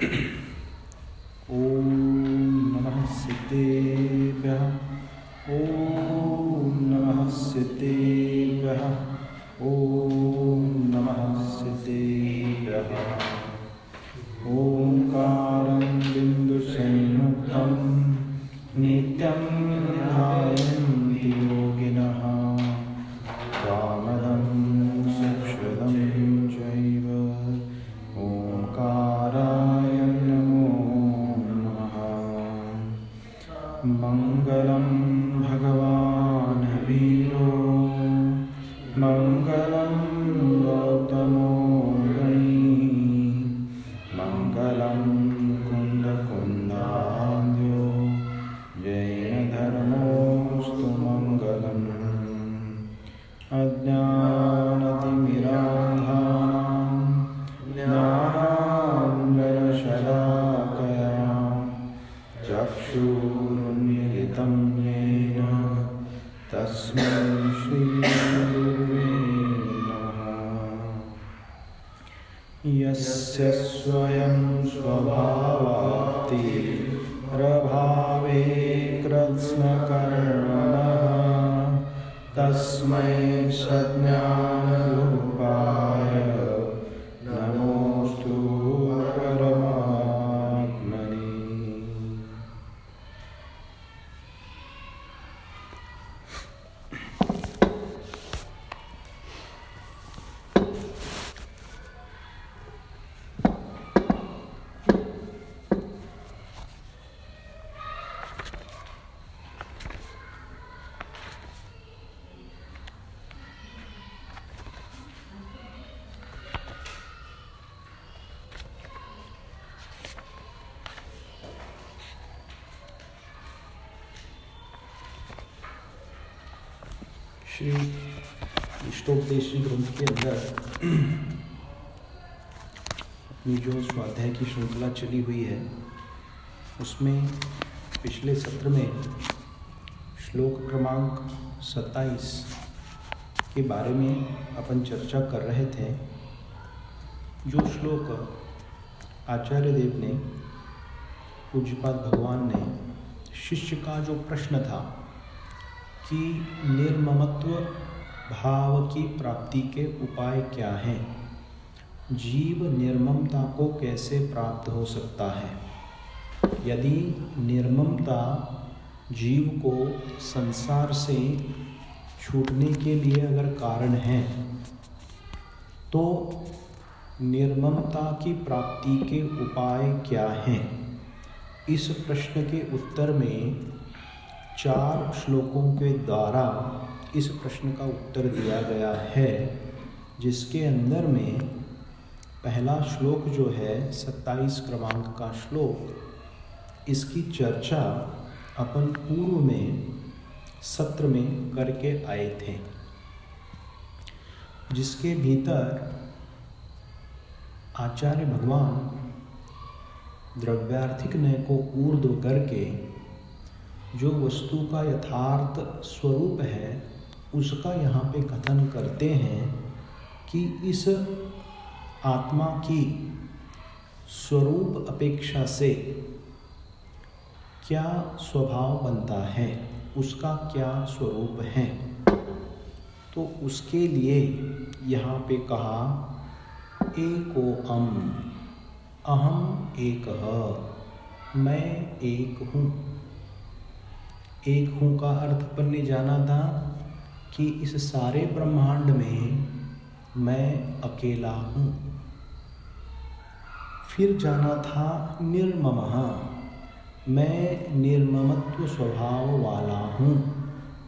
ओम नमः सिद्धेभ्यः। ओम नमः सिद्धेभ्यः। ओम नमः सिद्धेभ्यः। ओंकारं बिन्दुसंयुक्तं नित्यं ध्यायन्ति योगिनः। कामदं मोक्षदं चैव ओंकाराय नमो नमः। मंगलं भगवान् वीरो मंगलं गौतमो गणी मंगलं कुन्दकुन्दान्यो जैनधर्मोऽस्तु मंगलम्। अज्ञानतिमिरान्धानां ज्ञानाञ्जनशलाकया चक्षुरुन्मिलितं येन तस्मै श्रीगुरुवे नमः। यस्य स्वयं स्वभावात्ति प्रभावे कृत्स्नकर्मणः तस्मै सज्ञानरूपाय नमोऽस्तु परमात्मने। श्री इष्टोपदेशी ग्रंथ के अंदर अपनी जो स्वाध्याय की श्रृंखला चली हुई है उसमें पिछले सत्र में श्लोक क्रमांक 27 के बारे में अपन चर्चा कर रहे थे। जो श्लोक आचार्य देव ने पूज्यपाद भगवान ने शिष्य का जो प्रश्न था कि निर्ममत्व भाव की प्राप्ति के उपाय क्या हैं, जीव निर्ममता को कैसे प्राप्त हो सकता है, यदि निर्ममता जीव को संसार से छूटने के लिए अगर कारण है तो निर्ममता की प्राप्ति के उपाय क्या हैं। इस प्रश्न के उत्तर में 4 श्लोकों के द्वारा इस प्रश्न का उत्तर दिया गया है, जिसके अंदर में पहला श्लोक जो है 27 क्रमांक का श्लोक, इसकी चर्चा अपन पूर्व में सत्र में करके आए थे, जिसके भीतर आचार्य भगवान द्रव्यार्थिक नय को ऊर्ध्व करके जो वस्तु का यथार्थ स्वरूप है उसका यहाँ पे कथन करते हैं कि इस आत्मा की स्वरूप अपेक्षा से क्या स्वभाव बनता है, उसका क्या स्वरूप है। तो उसके लिए यहाँ पे कहा एको अहम एकः, मैं एक हूँ। एक हूँ का अर्थ अपन ने जाना था कि इस सारे ब्रह्मांड में मैं अकेला हूँ। फिर जाना था निर्ममः, मैं निर्ममत्व स्वभाव वाला हूँ,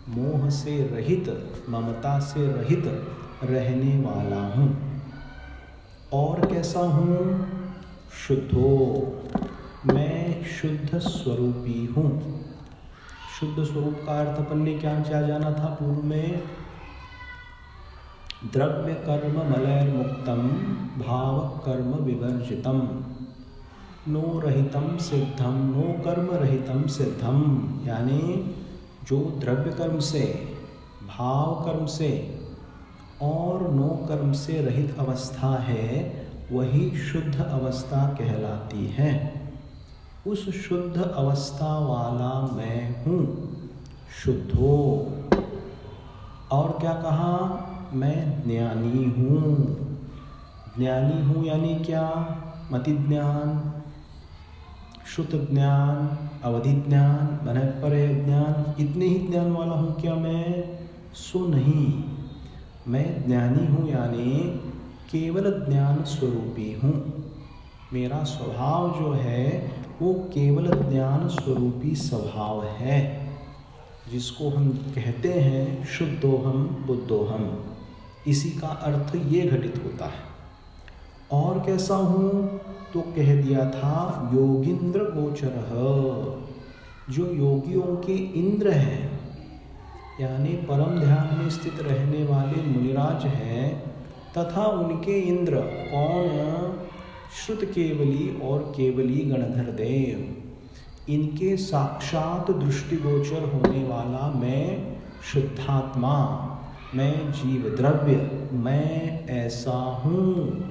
मोह से रहित ममता से रहित रहने वाला हूँ। और कैसा हूँ, शुद्धो, मैं शुद्ध स्वरूपी हूँ। शुद्ध स्वरूप का अर्थ अपन ने क्या जाना था पूर्व में, द्रव्य कर्म मलैर्मुक्तम भाव कर्म विवर्जितम नो रहितम सिद्धम नो कर्म रहितम सिद्धम, यानी जो द्रव्य कर्म से, भाव कर्म से और नो कर्म से रहित अवस्था है वही शुद्ध अवस्था कहलाती है। उस शुद्ध अवस्था वाला मैं हूँ शुद्धो। और क्या कहा? मैं ज्ञानी हूँ। ज्ञानी हूँ यानी क्या? मति ज्ञान, श्रुत ज्ञान, अवधि ज्ञान, मनःपरय ज्ञान, इतने ही ज्ञान वाला हूँ क्या मैं? सो नहीं। मैं ज्ञानी हूँ यानी केवल ज्ञान स्वरूपी हूँ। मेरा स्वभाव जो है वो केवल ज्ञान स्वरूपी स्वभाव है, जिसको हम कहते हैं शुद्धोहम बुद्धोहम। इसी का अर्थ ये घटित होता है। और कैसा हूँ? तो कह दिया था योगींद्र गोचरः, जो योगियों के इंद्र हैं, यानी परम ध्यान में स्थित रहने वाले मुनिराज हैं, तथा उनके इंद्र कौन? श्रुत केवली और केवली गणधर देव। इनके साक्षात दृष्टिगोचर होने वाला मैं शुद्धात्मा, मैं जीव द्रव्य, मैं ऐसा हूँ।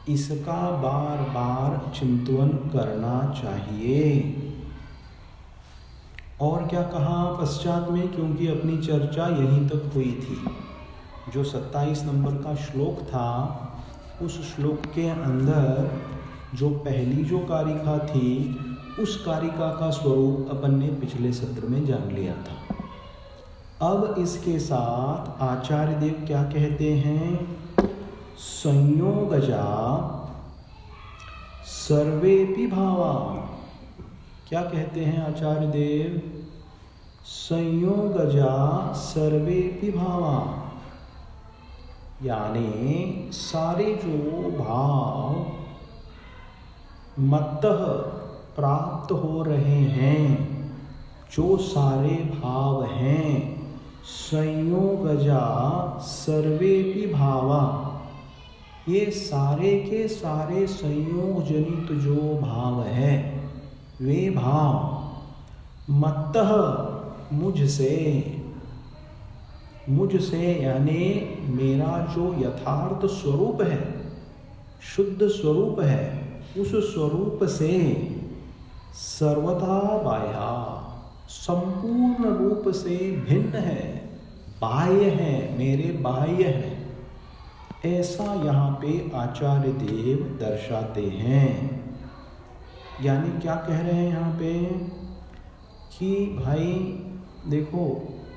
इसका बार बार चिंतन करना चाहिए। और क्या कहा पश्चात में? क्योंकि अपनी चर्चा यहीं तक हुई थी। जो 27 नंबर का श्लोक था, उस श्लोक के अंदर जो पहली जो कारिका थी, उस कारिका का स्वरूप अपन ने पिछले सत्र में जान लिया था। अब इसके साथ आचार्य देव क्या कहते हैं? संयोगजा सर्वेपि भावा। क्या कहते हैं आचार्य देव? संयोगजा सर्वेपि भावा, यानी सारे जो भाव मत्तः प्राप्त हो रहे हैं, जो सारे भाव हैं, संयोगजा सर्वेपि भावा, ये सारे के सारे संयोग जनित जो भाव है, वे भाव मत्तः मुझसे यानी मेरा जो यथार्थ स्वरूप है, शुद्ध स्वरूप है, उस स्वरूप से सर्वथा बाह्या, संपूर्ण रूप से भिन्न है, बाह्य है, मेरे बाह्य है। ऐसा यहाँ पे आचार्य देव दर्शाते हैं। यानी क्या कह रहे हैं यहाँ पे कि भाई देखो,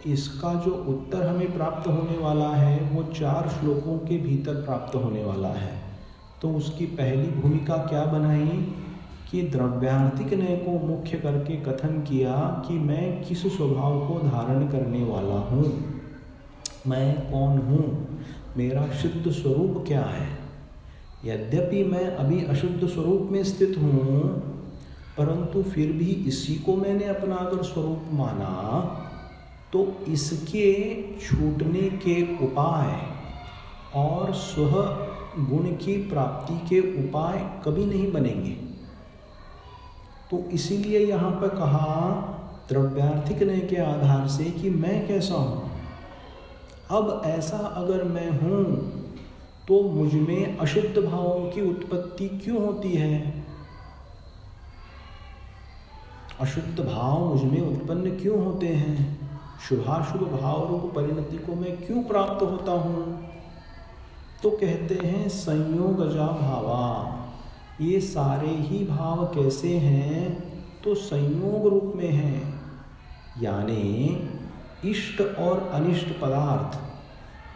इसका जो उत्तर हमें प्राप्त होने वाला है वो 4 श्लोकों के भीतर प्राप्त होने वाला है। तो उसकी पहली भूमिका क्या बनाई कि द्रव्यार्थिक ने को मुख्य करके कथन किया कि मैं किस स्वभाव को धारण करने वाला हूँ, मैं कौन हूँ, मेरा शुद्ध स्वरूप क्या है। यद्यपि मैं अभी अशुद्ध स्वरूप में स्थित हूँ, परंतु फिर भी इसी को मैंने अपना अगर स्वरूप माना तो इसके छूटने के उपाय और स्व गुण की प्राप्ति के उपाय कभी नहीं बनेंगे। तो इसीलिए यहाँ पर कहा द्रव्यार्थिक नय के आधार से कि मैं कैसा हूँ। अब ऐसा अगर मैं हूँ तो मुझ में अशुद्ध भावों की उत्पत्ति क्यों होती है? अशुद्ध भाव मुझ में उत्पन्न क्यों होते हैं? शुभाशुभ भाव रूप परिणति को मैं क्यों प्राप्त होता हूँ? तो कहते हैं संयोगजा भावा। ये सारे ही भाव कैसे हैं? तो संयोग रूप में हैं, यानी इष्ट और अनिष्ट पदार्थ,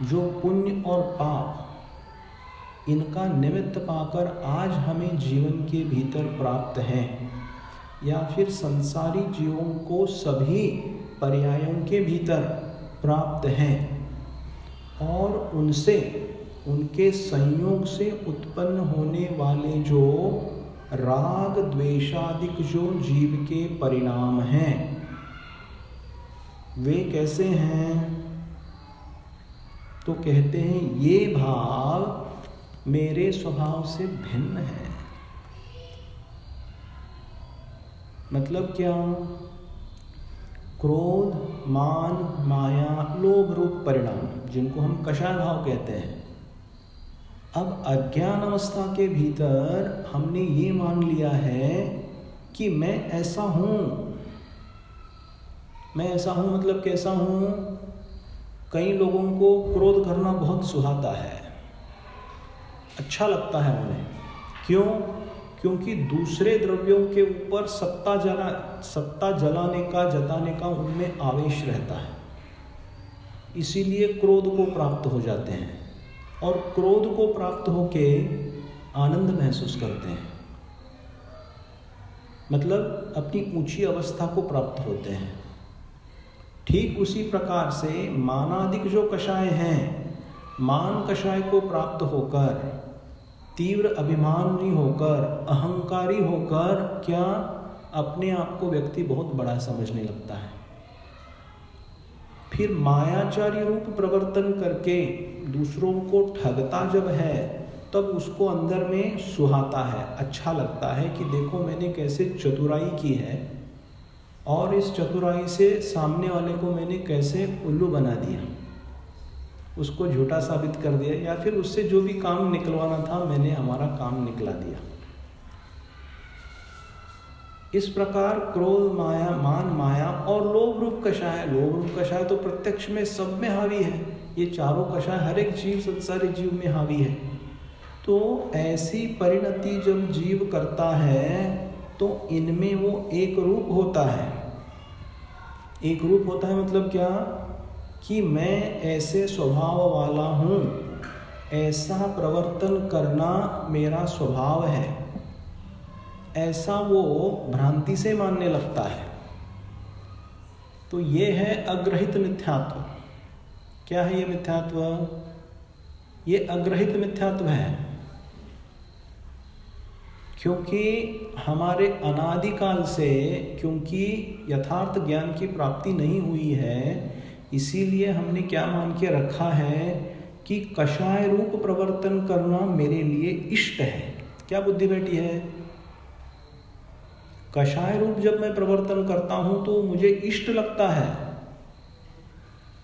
जो पुण्य और पाप, इनका निमित्त पाकर आज हमें जीवन के भीतर प्राप्त हैं, या फिर संसारी जीवों को सभी पर्यायों के भीतर प्राप्त हैं, और उनसे उनके संयोग से उत्पन्न होने वाले जो राग द्वेषादिक जो जीव के परिणाम हैं, वे कैसे हैं? तो कहते हैं ये भाव मेरे स्वभाव से भिन्न है। मतलब क्या? क्रोध, मान, माया, लोभ रूप परिणाम, जिनको हम कषाय भाव कहते हैं, अब अज्ञान अवस्था के भीतर हमने ये मान लिया है कि मैं ऐसा हूँ। मैं ऐसा हूँ मतलब कैसा हूँ? कई लोगों को क्रोध करना बहुत सुहाता है, अच्छा लगता है उन्हें। क्यों? क्योंकि दूसरे द्रव्यों के ऊपर सत्ता जताने का उनमें आवेश रहता है, इसीलिए क्रोध को प्राप्त हो जाते हैं और क्रोध को प्राप्त होके आनंद महसूस करते हैं, मतलब अपनी ऊंची अवस्था को प्राप्त होते हैं। ठीक उसी प्रकार से मानादिक जो कषाय हैं, मान कषाय को प्राप्त होकर तीव्र अभिमानी होकर, अहंकारी होकर क्या अपने आप को व्यक्ति बहुत बड़ा समझने लगता है। फिर मायाचारी रूप प्रवर्तन करके दूसरों को ठगता जब है, तब उसको अंदर में सुहाता है, अच्छा लगता है कि देखो मैंने कैसे चतुराई की है और इस चतुराई से सामने वाले को मैंने कैसे उल्लू बना दिया, उसको झूठा साबित कर दिया, या फिर उससे जो भी काम निकलवाना था मैंने हमारा काम निकला दिया। इस प्रकार क्रोध, माया, मान, माया और लोभ रूप कषाय। लोभ रूप कषाय तो प्रत्यक्ष में सब में हावी है, ये चारों कषाय हर एक जीव, संसारी जीव में हावी है। तो ऐसी परिणति जब जीव करता है तो इनमें वो एक रूप होता है। एक रूप होता है मतलब क्या? कि मैं ऐसे स्वभाव वाला हूँ, ऐसा प्रवर्तन करना मेरा स्वभाव है, ऐसा वो भ्रांति से मानने लगता है। तो ये है अग्रहित मिथ्यात्व। क्या है ये मिथ्यात्व? ये अग्रहित मिथ्यात्व है, क्योंकि हमारे अनादिकाल से, क्योंकि यथार्थ ज्ञान की प्राप्ति नहीं हुई है, इसीलिए हमने क्या मान के रखा है कि कषाय रूप प्रवर्तन करना मेरे लिए इष्ट है। क्या बुद्धि बैठी है? कषाय रूप जब मैं प्रवर्तन करता हूं तो मुझे इष्ट लगता है,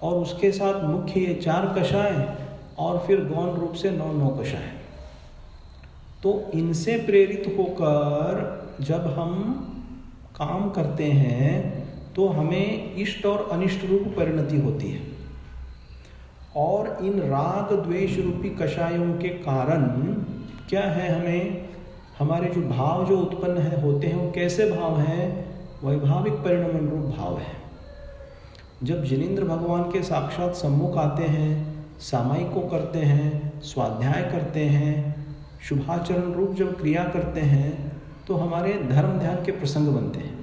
और उसके साथ मुख्य ये 4 कषाय और फिर गौण रूप से 9 कषाय। तो इनसे प्रेरित होकर जब हम काम करते हैं तो हमें इष्ट और अनिष्ट रूप परिणति होती है, और इन राग द्वेष रूपी कषायों के कारण क्या है, हमारे जो भाव जो उत्पन्न होते हैं वो कैसे भाव हैं? वैभाविक परिणमन रूप भाव है। जब जिनेंद्र भगवान के साक्षात सम्मुख आते हैं, सामायिक को करते हैं, स्वाध्याय करते हैं, शुभाचरण रूप जब क्रिया करते हैं, तो हमारे धर्म ध्यान के प्रसंग बनते हैं।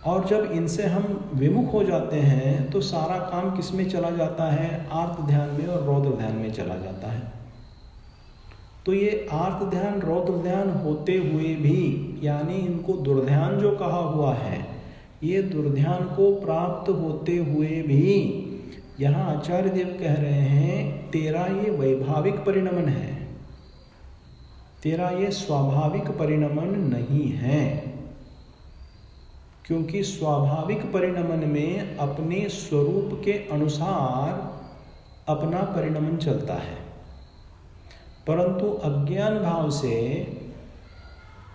और जब इनसे हम विमुख हो जाते हैं तो सारा काम किस में चला जाता है? आर्त ध्यान में और रौद्र ध्यान में चला जाता है। तो ये आर्त ध्यान, रौद्र ध्यान होते हुए भी, यानी इनको दुर्ध्यान जो कहा हुआ है, ये दुर्ध्यान को प्राप्त होते हुए भी यहाँ आचार्य देव कह रहे हैं तेरा ये वैभाविक परिणमन है, तेरा ये स्वाभाविक परिणमन नहीं है। क्योंकि स्वाभाविक परिणमन में अपने स्वरूप के अनुसार अपना परिणमन चलता है, परंतु अज्ञान भाव से,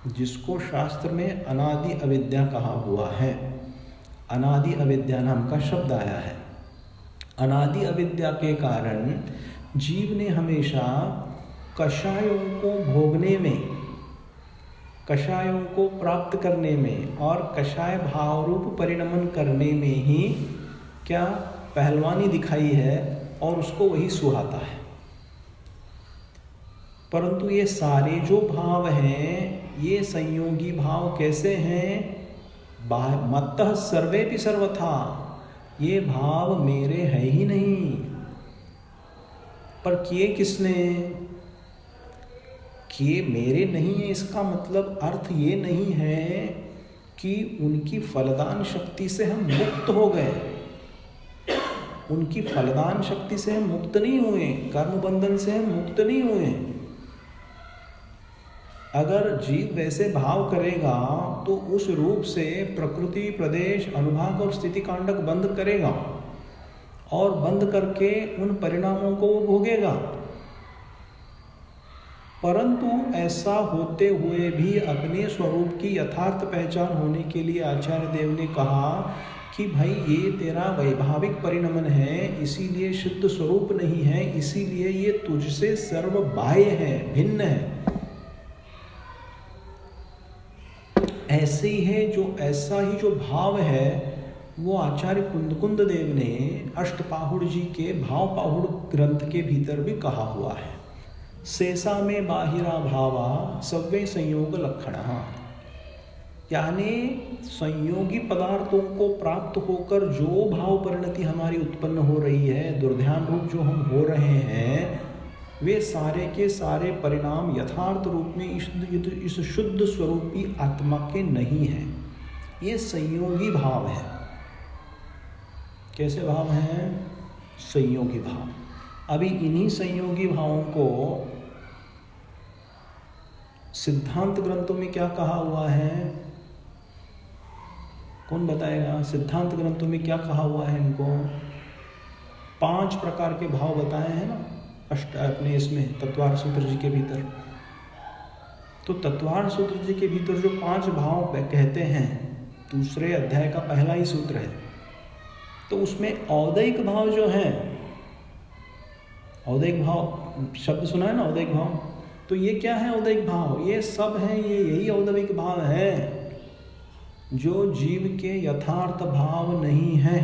जिसको शास्त्र में अनादि अविद्या कहा हुआ है, अनादि अविद्या नाम का शब्द आया है। अनादि अविद्या के कारण जीव ने हमेशा कषायों को भोगने में, कषायों को प्राप्त करने में और कषाय भाव रूप परिणमन करने में ही क्या पहलवानी दिखाई है, और उसको वही सुहाता है। परंतु ये सारे जो भाव हैं, ये संयोगी भाव कैसे हैं? मत्तः सर्वेपि सर्वथा, ये भाव मेरे है ही नहीं। पर किए किसने? किए मेरे नहीं है, इसका मतलब अर्थ ये नहीं है कि उनकी फलदान शक्ति से हम मुक्त हो गए। उनकी फलदान शक्ति से हम मुक्त नहीं हुए, कर्म बंधन से हम मुक्त नहीं हुए। अगर जीव वैसे भाव करेगा तो उस रूप से प्रकृति, प्रदेश, अनुभाग और स्थिति कांडक बंद करेगा, और बंद करके उन परिणामों को वो भोगेगा। परंतु ऐसा होते हुए भी अपने स्वरूप की यथार्थ पहचान होने के लिए आचार्य देव ने कहा कि भाई ये तेरा वैभाविक परिणमन है, इसीलिए शुद्ध स्वरूप नहीं है, इसीलिए ये तुझसे सर्वबाह्य है, भिन्न है। ऐसे ही है जो ऐसा ही जो भाव है वो आचार्य कुंद देव ने अष्टपाहुड़ जी के भाव पाहुड़ ग्रंथ के भीतर भी कहा हुआ है। शेषा में बाहिरा भावा सव्य संयोग लक्षणा, यानी संयोगी पदार्थों को प्राप्त होकर जो भाव परिणति हमारी उत्पन्न हो रही है, दुर्ध्यान रूप जो हम हो रहे हैं, वे सारे के सारे परिणाम यथार्थ रूप में इस शुद्ध स्वरूपी आत्मा के नहीं है। ये संयोगी भाव है। कैसे भाव हैं? संयोगी भाव। अभी इन्हीं संयोगी भावों को सिद्धांत ग्रंथों में क्या कहा हुआ है? कौन बताएगा? सिद्धांत ग्रंथों में क्या कहा हुआ है? इनको 5 प्रकार के भाव बताए हैं ना अपने इसमें तत्वार्थ सूत्र जी के भीतर। तो तत्वार्थ सूत्र जी के भीतर जो 5 भाव कहते हैं, दूसरे अध्याय का पहला ही सूत्र है, तो उसमें औदैक भाव जो है, औदैक भाव शब्द सुना है ना, औदैक भाव, तो ये क्या है? औदैक भाव ये सब है, ये यही औदैक भाव है जो जीव के यथार्थ भाव नहीं है।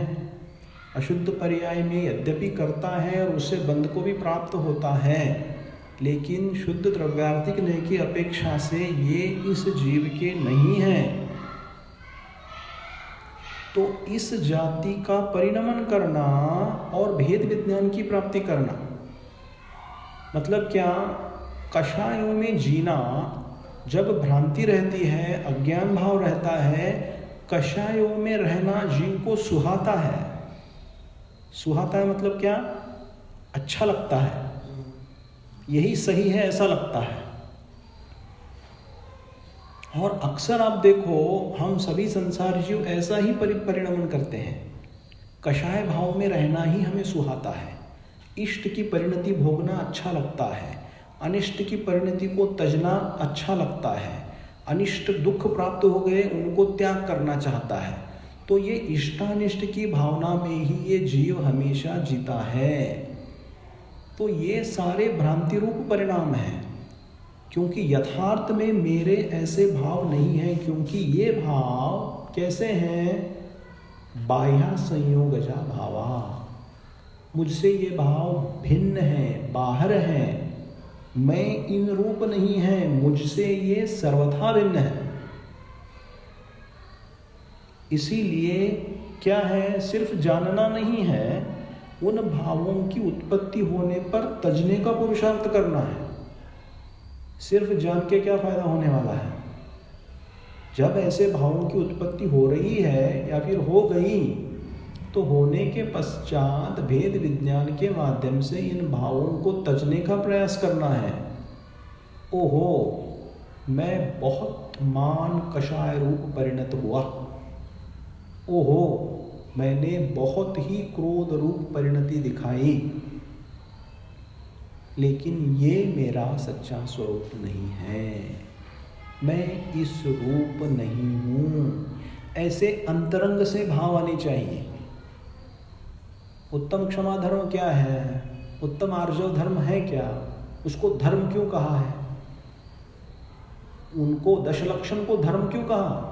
अशुद्ध पर्याय में यद्यपि करता है और उससे बंध को भी प्राप्त होता है, लेकिन शुद्ध द्रव्यार्थिक लय की अपेक्षा से ये इस जीव के नहीं है। तो इस जाति का परिणमन करना और भेद विज्ञान की प्राप्ति करना मतलब क्या? कषायों में जीना, जब भ्रांति रहती है, अज्ञान भाव रहता है, कषायों में रहना जीव को सुहाता है। सुहाता है मतलब क्या? अच्छा लगता है, यही सही है ऐसा लगता है। और अक्सर आप देखो हम सभी संसार जीव ऐसा ही परिणमन करते हैं। कषाय भाव में रहना ही हमें सुहाता है, इष्ट की परिणति भोगना अच्छा लगता है, अनिष्ट की परिणति को तजना अच्छा लगता है, अनिष्ट दुख प्राप्त हो गए उनको त्याग करना चाहता है। तो ये इष्टानिष्ट की भावना में ही ये जीव हमेशा जीता है। तो ये सारे भ्रांति रूप परिणाम हैं, क्योंकि यथार्थ में मेरे ऐसे भाव नहीं हैं, क्योंकि ये भाव कैसे हैं? बाह्य संयोगजा भावा, मुझसे ये भाव भिन्न है, बाहर है, मैं इन रूप नहीं है, मुझसे ये सर्वथा भिन्न है। इसीलिए क्या है? सिर्फ जानना नहीं है, उन भावों की उत्पत्ति होने पर तजने का पुरुषार्थ करना है। सिर्फ जान के क्या फायदा होने वाला है? जब ऐसे भावों की उत्पत्ति हो रही है या फिर हो गई, तो होने के पश्चात भेद विज्ञान के माध्यम से इन भावों को तजने का प्रयास करना है। ओहो, मैं बहुत मान कषाय रूप परिणत हुआ, ओहो मैंने बहुत ही क्रोध रूप परिणति दिखाई, लेकिन ये मेरा सच्चा स्वरूप नहीं है, मैं इस रूप नहीं हूँ। ऐसे अंतरंग से भाव आने चाहिए। उत्तम क्षमा धर्म क्या है? उत्तम आर्जव धर्म है क्या? उसको धर्म क्यों कहा है? उनको दशलक्षण को धर्म क्यों कहा?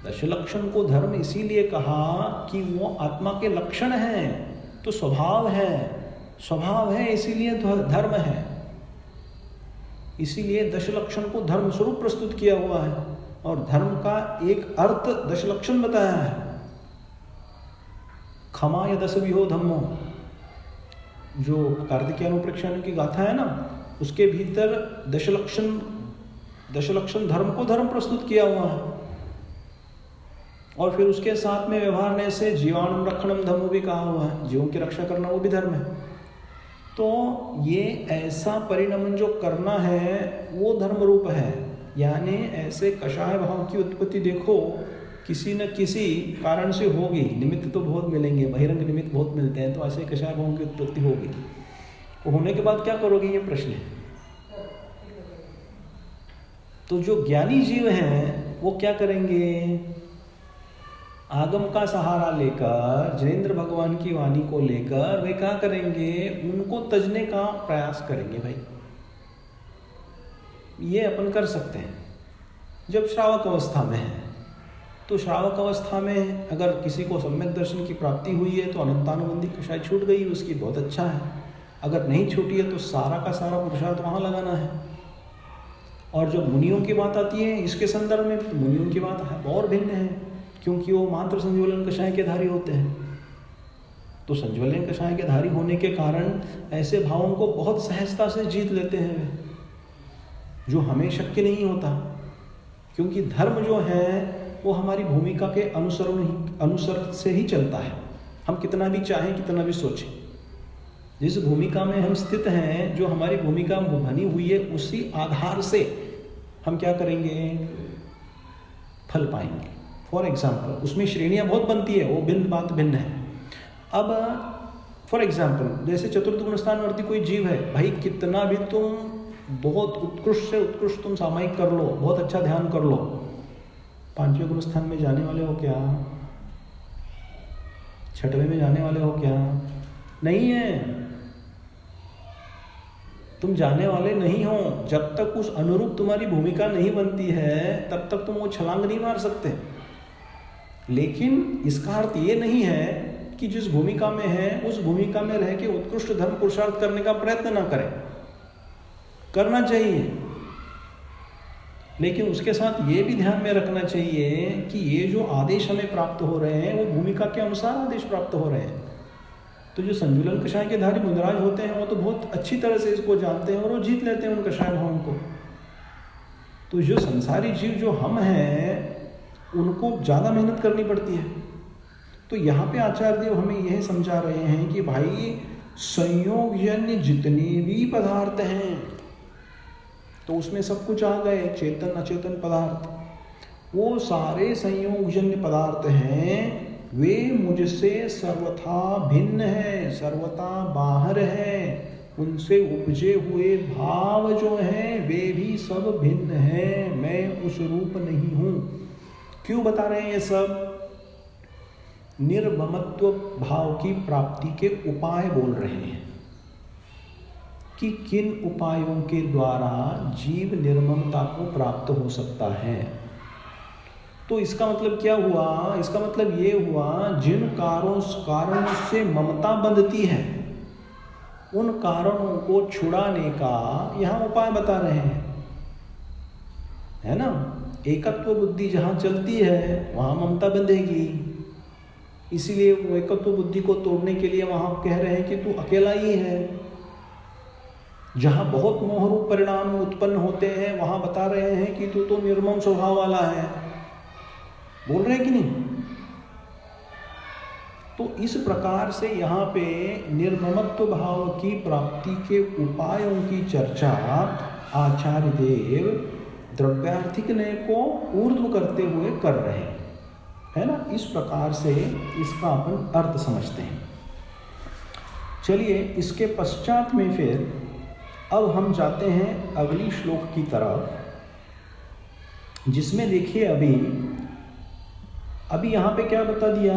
दशलक्षण को धर्म इसीलिए कहा कि वो आत्मा के लक्षण हैं, तो स्वभाव है, स्वभाव है इसीलिए धर्म है। इसीलिए दशलक्षण को धर्म स्वरूप प्रस्तुत किया हुआ है और धर्म का एक अर्थ दशलक्षण बताया है। क्षमा या दशविहो धम्मो, जो कार्तिकेय अनुप्रेक्षण की गाथा है ना, उसके भीतर दशलक्षण धर्म को धर्म प्रस्तुत किया हुआ है। और फिर उसके साथ में व्यवहारने से जीवाणुम रक्षणम धर्म भी कहा हुआ है, जीवों की रक्षा करना वो भी धर्म है। तो ये ऐसा परिणमन जो करना है वो धर्म रूप है। यानी ऐसे कषाय भाव की उत्पत्ति देखो किसी न किसी कारण से होगी, निमित्त तो बहुत मिलेंगे, बहिरंग निमित्त बहुत मिलते हैं, तो ऐसे कषाय भाव की उत्पत्ति होगी। तो होने के बाद क्या करोगे, ये प्रश्न है। तो जो ज्ञानी जीव हैं वो क्या करेंगे? आगम का सहारा लेकर, जयेंद्र भगवान की वाणी को लेकर वे क्या करेंगे? उनको तजने का प्रयास करेंगे। भाई ये अपन कर सकते हैं जब श्रावक अवस्था में है। तो श्रावक अवस्था में अगर किसी को सम्यक दर्शन की प्राप्ति हुई है तो अनंतानुबंधी कषाय छूट गई उसकी, बहुत अच्छा है। अगर नहीं छूटी है तो सारा का सारा पुरुषार्थ वहाँ लगाना है। और जब मुनियों की बात आती है इसके संदर्भ में, तो मुनियों की बात है और भिन्न है, क्योंकि वो मात्र संज्वलन कषाय के धारी होते हैं। तो संज्वलन कषाय के धारी होने के कारण ऐसे भावों को बहुत सहजता से जीत लेते हैं वे, जो हमें शक्य नहीं होता। क्योंकि धर्म जो है वो हमारी भूमिका के अनुसरण से ही चलता है। हम कितना भी चाहें, कितना भी सोचें, जिस भूमिका में हम स्थित हैं, जो हमारी भूमिका बनी हुई है, उसी आधार से हम क्या करेंगे? फल पाएंगे। फॉर एग्जाम्पल उसमें श्रेणियाँ बहुत बनती है, वो भिन्न बात भिन्न है। अब फॉर एग्जाम्पल जैसे चतुर्थ गुण स्थानवर्ती कोई जीव है, भाई कितना भी तुम बहुत उत्कृष्ट से उत्कृष्ट तुम सामायिक कर लो, बहुत अच्छा ध्यान कर लो, पांचवें गुण स्थान में जाने वाले हो क्या? छठवें में जाने वाले हो क्या? नहीं है, तुम जाने वाले नहीं हो। जब तक उस अनुरूप तुम्हारी भूमिका नहीं बनती है तब तक तुम वो छलांग नहीं मार सकते। लेकिन इसका अर्थ ये नहीं है कि जिस भूमिका में है उस भूमिका में रह के उत्कृष्ट धर्म पुरुषार्थ करने का प्रयत्न ना करें, करना चाहिए। लेकिन उसके साथ ये भी ध्यान में रखना चाहिए कि ये जो आदेश हमें प्राप्त हो रहे हैं वो भूमिका के अनुसार आदेश प्राप्त हो रहे हैं। तो जो संजुलन कषाय के धारी मुनिराज होते हैं वो तो बहुत अच्छी तरह से इसको जानते हैं और वो जीत लेते हैं उन कषाय भावों को। तो जो संसारी जीव जो हम हैं उनको ज़्यादा मेहनत करनी पड़ती है। तो यहाँ पे आचार्य देव हमें यह समझा रहे हैं कि भाई संयोगजन्य जितने भी पदार्थ हैं तो उसमें सब कुछ आ गए, चेतन अचेतन पदार्थ, वो सारे संयोगजन्य पदार्थ हैं, वे मुझसे सर्वथा भिन्न हैं, सर्वथा बाहर हैं। उनसे उपजे हुए भाव जो हैं वे भी सब भिन्न हैं, मैं उस रूप नहीं हूँ। क्यों बता रहे हैं ये सब? निर्ममत्व भाव की प्राप्ति के उपाय बोल रहे हैं कि किन उपायों के द्वारा जीव निर्ममता को प्राप्त हो सकता है। तो इसका मतलब क्या हुआ? इसका मतलब ये हुआ जिन कारणों से ममता बंधती है उन कारणों को छुड़ाने का यहाँ उपाय बता रहे हैं, है ना। एकत्व बुद्धि जहाँ चलती है वहाँ ममता बंधेगी, इसीलिए एकत्व बुद्धि को तोड़ने के लिए वहाँ कह रहे हैं कि तू अकेला ही है। जहाँ बहुत मोहरूप परिणाम उत्पन्न होते हैं वहाँ बता रहे हैं कि तू तो निर्मम स्वभाव वाला है, बोल रहे हैं कि नहीं। तो इस प्रकार से यहाँ पे निर्ममत्व भाव की प्राप्ति के उपायों की चर्चा आचार्य देव द्रव्यार्थिक नय को ऊर्ध्व करते हुए कर रहे हैं, है ना। इस प्रकार से इसका अपन अर्थ समझते हैं। चलिए इसके पश्चात में फिर अब हम जाते हैं अगली श्लोक की तरफ, जिसमें देखिए अभी यहाँ पे क्या बता दिया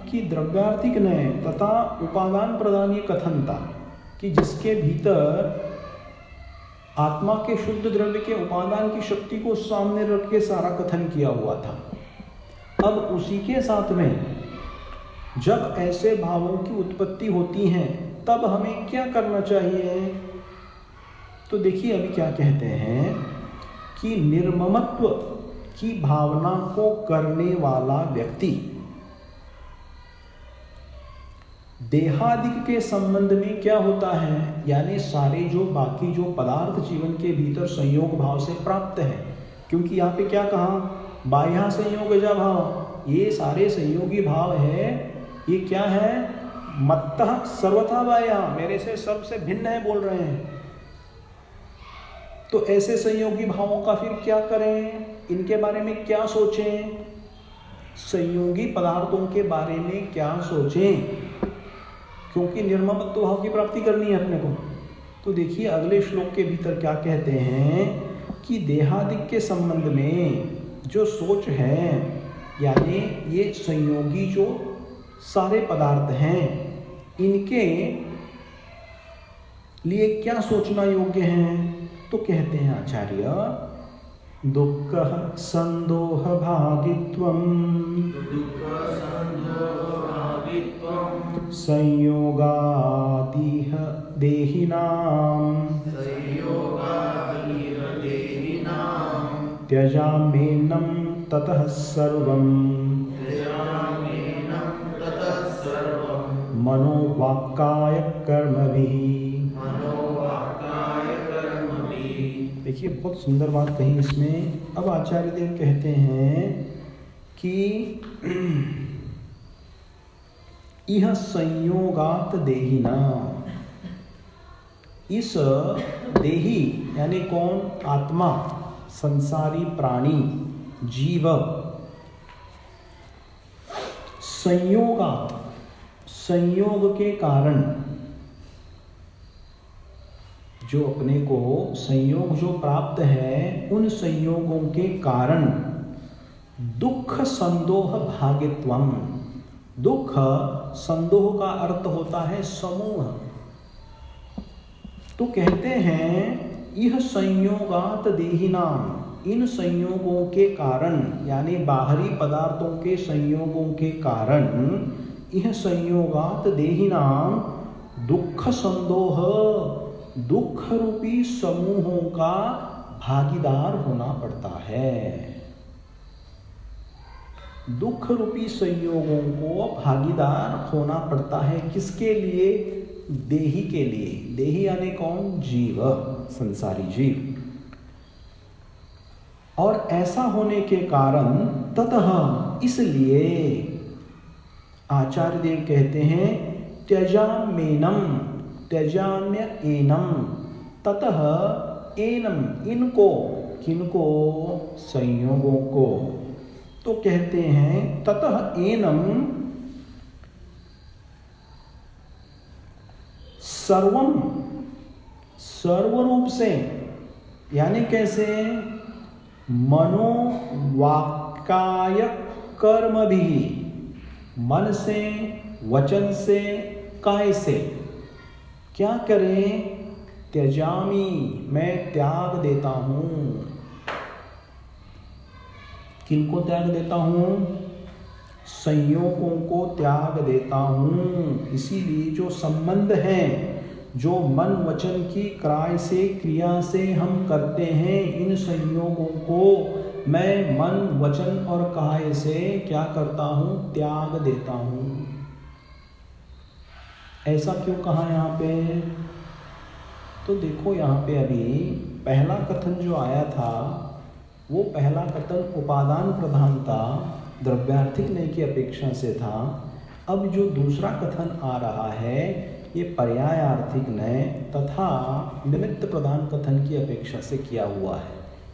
कि द्रव्यार्थिक नय तथा उपादान प्रदान कथनता, कि जिसके भीतर आत्मा के शुद्ध द्रव्य के उपादान की शक्ति को सामने रख के सारा कथन किया हुआ था। अब उसी के साथ में जब ऐसे भावों की उत्पत्ति होती है तब हमें क्या करना चाहिए? तो देखिए अभी क्या कहते हैं कि निर्ममत्व की भावना को करने वाला व्यक्ति देहादिक के संबंध में क्या होता है, यानी सारे जो बाकी जो पदार्थ जीवन के भीतर संयोग भाव से प्राप्त है, क्योंकि यहाँ पे क्या कहा, बाह्य संयोगजा भाव, ये सारे संयोगी भाव है, ये क्या है, मत्तः सर्वथा बाह्य, मेरे से सबसे भिन्न है बोल रहे हैं। तो ऐसे संयोगी भावों का फिर क्या करें, इनके बारे में क्या सोचें, संयोगी पदार्थों के बारे में क्या सोचें, क्योंकि निर्ममत्व भाव की प्राप्ति करनी है अपने को। तो देखिए अगले श्लोक के भीतर क्या कहते हैं कि देहादिक के संबंध में जो सोच है, यानी ये संयोगी जो सारे पदार्थ हैं, इनके लिए क्या सोचना योग्य है? तो कहते हैं आचार्य, दुःख संदोह भागित्वं संयोगादिह देहिनां त्यजाम्येनं ततः सर्वं मनोवाक्काय कर्मभिः। देखिए बहुत सुंदर बात कही इसमें। अब आचार्य देव कहते हैं कि यह संयोगात देहिना, इस देही यानी कौन? आत्मा, संसारी प्राणी, जीव, संयोगात, संयोग के कारण, जो अपने को संयोग जो प्राप्त है, उन संयोगों के कारण दुख संदोह भागित्वम। दुख संदोह का अर्थ होता है समूह। तो कहते हैं यह संयोगात देहिनाम, इन संयोगों के कारण, यानी बाहरी पदार्थों के संयोगों के कारण, यह संयोगात देहिनाम दुख संदोह, दुख रूपी समूहों का भागीदार होना पड़ता है। दुख रूपी संयोगों को भागीदार होना पड़ता है। किसके लिए? देही के लिए। देही यानी कौन? जीव, संसारी जीव। और ऐसा होने के कारण ततः, इसलिए आचार्य देव कहते हैं त्यजाम्येनं, त्यजाम्य एनम, ततः एनम, इनको, किनको? संयोगों को। तो कहते हैं ततः एनम सर्वम, सर्वरूप से, यानी कैसे? मनोवाक्काय कर्म भी, मन से, वचन से, काय से। क्या करें? त्यजामी, मैं त्याग देता हूं। किनको त्याग देता हूं? संयोगों को त्याग देता हूं। इसीलिए जो संबंध हैं, जो मन वचन की क्राय से, क्रिया से हम करते हैं, इन संयोगों को मैं मन वचन और काय से क्या करता हूं? त्याग देता हूं। ऐसा क्यों कहा यहाँ पे? तो देखो यहाँ पे अभी पहला कथन जो आया था, वो पहला कथन उपादान प्रधान था, द्रव्यार्थिक नय की अपेक्षा से था। अब जो दूसरा कथन आ रहा है, ये पर्यायार्थिक नय तथा निमित्त प्रधान कथन की अपेक्षा से किया हुआ है।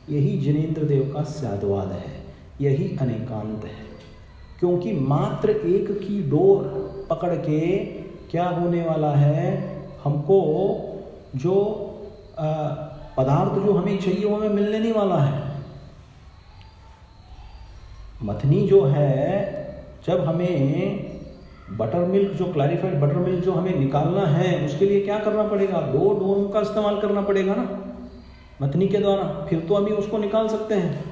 यही जिनेंद्र देव का स्याद्वाद है, यही अनेकांत है। क्योंकि मात्र एक की डोर पकड़ के क्या होने वाला है? हमको जो पदार्थ जो हमें चाहिए वो हमें मिलने नहीं वाला है। मथनी जो है, जब हमें बटर मिल्क, जो क्लैरिफाइड बटर मिल्क जो हमें निकालना है, उसके लिए क्या करना पड़ेगा? 2 डोरों का इस्तेमाल करना पड़ेगा ना मथनी के द्वारा, फिर तो हम उसको निकाल सकते हैं।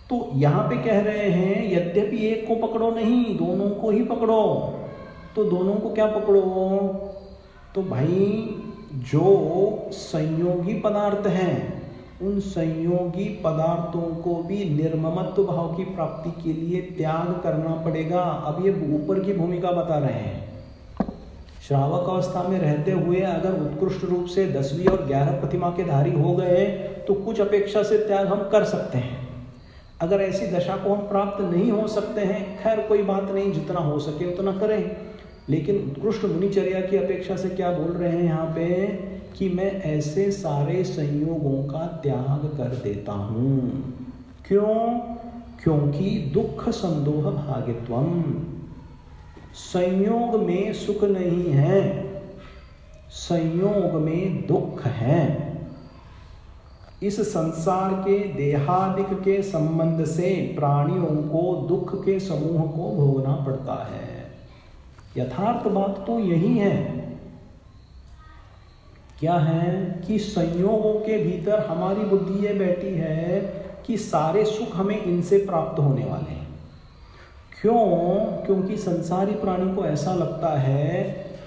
तो यहाँ पे कह रहे हैं यद्यपि एक को पकड़ो नहीं, दोनों को ही पकड़ो। तो दोनों को क्या पकड़ो? तो भाई जो संयोगी पदार्थ हैं, उन संयोगी पदार्थों को भी निर्ममत्व भाव की प्राप्ति के लिए त्याग करना पड़ेगा। अब ये ऊपर की भूमिका बता रहे हैं। श्रावक अवस्था में रहते हुए अगर उत्कृष्ट रूप से 10वीं और 11 प्रतिमा के धारी हो गए तो कुछ अपेक्षा से त्याग हम कर सकते हैं। अगर ऐसी दशा को हम प्राप्त नहीं हो सकते हैं, खैर कोई बात नहीं, जितना हो सके उतना करें। लेकिन उत्कृष्ट मुनिचर्या की अपेक्षा से क्या बोल रहे हैं यहाँ पे कि मैं ऐसे सारे संयोगों का त्याग कर देता हूँ। क्यों? क्योंकि दुख संदोह भागित्वम, संयोग में सुख नहीं है, संयोग में दुख है। इस संसार के देहादिक के संबंध से प्राणियों को दुख के समूह को भोगना पड़ता है। यथार्थ बात तो यही है। क्या है कि संयोगों के भीतर हमारी बुद्धि ये बैठी है कि सारे सुख हमें इनसे प्राप्त होने वाले हैं। क्यों? क्योंकि संसारी प्राणी को ऐसा लगता है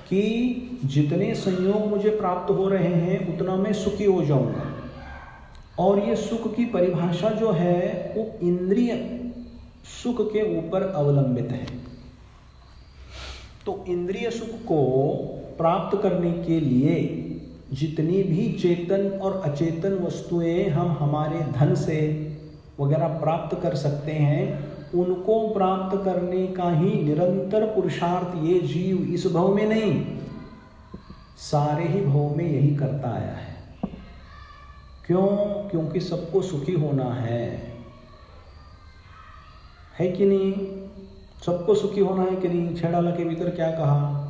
कि जितने संयोग मुझे प्राप्त हो रहे हैं उतना मैं सुखी हो जाऊंगा। और ये सुख की परिभाषा जो है वो इंद्रिय सुख के ऊपर अवलंबित है। तो इंद्रिय सुख को प्राप्त करने के लिए जितनी भी चेतन और अचेतन वस्तुएं हम हमारे धन से वगैरह प्राप्त कर सकते हैं, उनको प्राप्त करने का ही निरंतर पुरुषार्थ ये जीव इस भव में नहीं, सारे ही भव में यही करता आया है। क्यों? क्योंकि सबको सुखी होना है कि नहीं? सबको सुखी होना है कि नहीं? छेड़ाला के भीतर क्या कहा?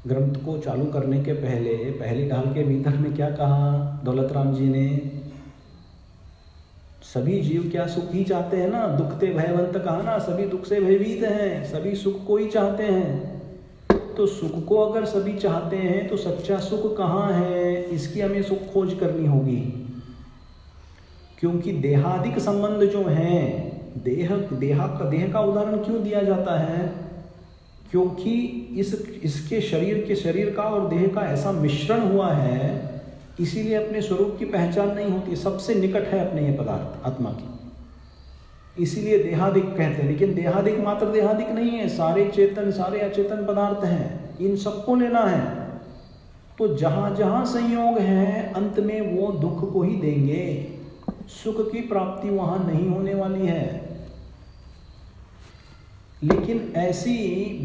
ग्रंथ को चालू करने के पहले पहली ढाल के भीतर में क्या कहा दौलत राम जी ने? सभी जीव क्या सुख ही चाहते हैं ना, दुखते भयवंत कहा ना, सभी दुख से भयभीत हैं, सभी सुख को ही चाहते हैं। तो सुख को अगर सभी चाहते हैं तो सच्चा सुख कहाँ है, इसकी हमें सुख खोज करनी होगी। क्योंकि देहादिक संबंध जो हैं, देह का उदाहरण क्यों दिया जाता है? क्योंकि इसके शरीर का और देह का ऐसा मिश्रण हुआ है, इसीलिए अपने स्वरूप की पहचान नहीं होती। सबसे निकट है अपने ये पदार्थ आत्मा की, इसीलिए देहादिक कहते हैं। लेकिन देहादिक मात्र देहादिक नहीं है, सारे चेतन सारे अचेतन पदार्थ हैं, इन सबको लेना है। तो जहां जहां संयोग है अंत में वो दुख को ही देंगे, सुख की प्राप्ति वहां नहीं होने वाली है। लेकिन ऐसी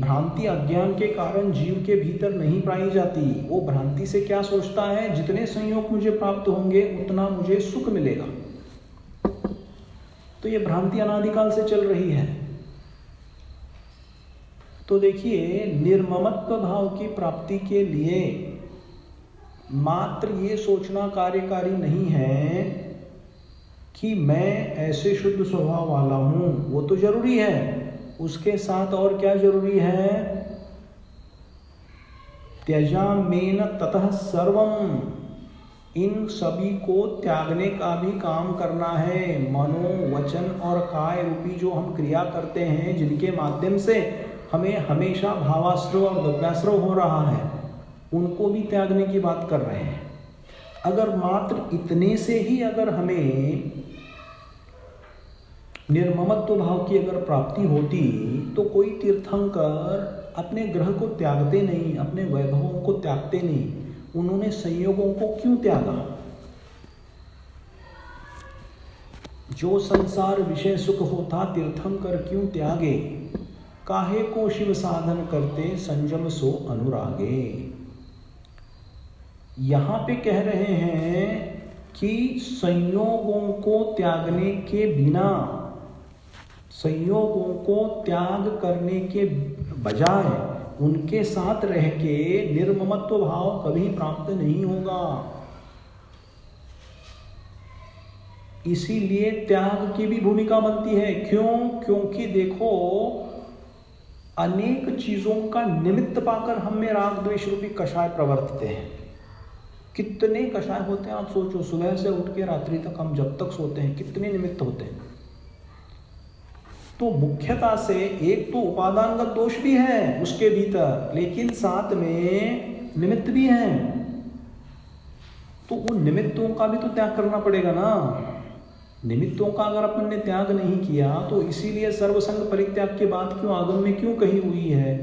भ्रांति अज्ञान के कारण जीव के भीतर नहीं पाई जाती। वो भ्रांति से क्या सोचता है, जितने संयोग मुझे प्राप्त होंगे उतना मुझे सुख मिलेगा। तो ये भ्रांति अनादिकाल से चल रही है। तो देखिए, निर्ममत्व भाव की प्राप्ति के लिए मात्र ये सोचना कार्यकारी नहीं है कि मैं ऐसे शुद्ध स्वभाव वाला हूं, वो तो जरूरी है। उसके साथ और क्या जरूरी है? त्यजामेन ततः सर्वम, इन सभी को त्यागने का भी काम करना है। मनो वचन और काय रूपी जो हम क्रिया करते हैं, जिनके माध्यम से हमें हमेशा भावाश्रव और द्रव्याश्रव हो रहा है, उनको भी त्यागने की बात कर रहे हैं। अगर मात्र इतने से ही अगर हमें निर्ममत्व भाव की अगर प्राप्ति होती तो कोई तीर्थंकर अपने ग्रह को त्यागते नहीं, अपने वैभवों को त्यागते नहीं। उन्होंने संयोगों को क्यों त्यागा? जो संसार विषय सुख होता तीर्थंकर क्यों त्यागे? काहे को शिव साधन करते संयम सो अनुरागे। यहां पे कह रहे हैं कि संयोगों को त्यागने के बिना, संयोगों को त्याग करने के बजाय उनके साथ रह के निर्ममत्व भाव कभी प्राप्त नहीं होगा। इसीलिए त्याग की भी भूमिका बनती है। क्यों? क्योंकि देखो, अनेक चीजों का निमित्त पाकर हम में राग द्वेष रूपी कषाय प्रवर्तते हैं। कितने कषाय होते हैं आप सोचो, सुबह से उठ के रात्रि तक हम जब तक सोते हैं कितने निमित्त होते हैं। तो मुख्यता से एक तो उपादानगत दोष भी है उसके भीतर, लेकिन साथ में निमित्त भी हैं। तो उन निमित्तों का भी तो त्याग करना पड़ेगा ना। निमित्तों का अगर अपन ने त्याग नहीं किया तो इसीलिए सर्वसंग परित्याग की बात क्यों आगम में क्यों कही हुई है?